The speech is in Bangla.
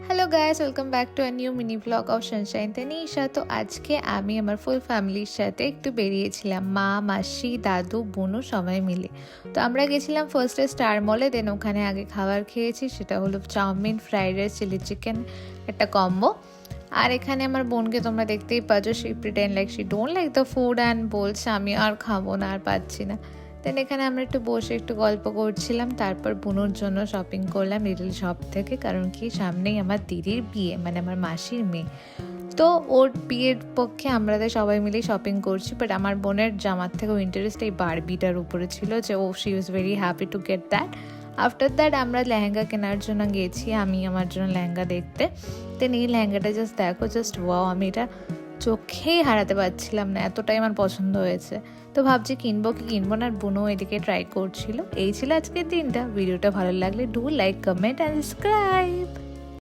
Hello guys, welcome back to a new mini blog of Sunshine Tanisha. তো আজকে আমি আমার ফুল ফ্যামিলির সাথে একটু বেরিয়েছিলাম, মা, মাসি, দাদু, বোনু সবাই মিলে। তো আমরা গেছিলাম ফার্স্টে স্টার মলে, দেন ওখানে আগে খাবার খেয়েছি, সেটা হলো chowmein, fried rice, chilli chicken, একটা কম্বো। আর এখানে আমার বোনকে তোমরা দেখতেই পাচ্ছ, she pretend like she don't like the food and বলছে আমি আর খাবো না, আর পাচ্ছি না। দেন এখানে আমরা একটু বসে একটু গল্প করছিলাম, তারপর বুনুর জন্য শপিং করলাম লিটল শপ থেকে, কারণ কি সামনেই আমার দিদির বিয়ে, মানে আমার মাসির মেয়ে। তো ওর বিয়ের পক্ষে আমরা সবাই মিলে শপিং করছি, বাট আমার বোনের জামার থেকেও ইন্টারেস্ট এই বারবিটার উপরে ছিল, যে ও she was very happy to get that. After that আমরা লেহেঙ্গা কেনার জন্য গেছি, আমি আমার জন্য লেহেঙ্গা দেখতে। দেন এই লেহেঙ্গাটা জাস্ট দেখো, জাস্ট ওয়াও, আমি এটা চোখেই হারাতে পারছিলাম না, এতটাই আমার পছন্দ হয়েছে। তো ভাবছি কিনবো কি কিনবো না, আর বোনও এদিকে ট্রাই করছিল। এই ছিল আজকের দিনটা। ভিডিওটা ভালো লাগলে do like, comment and subscribe.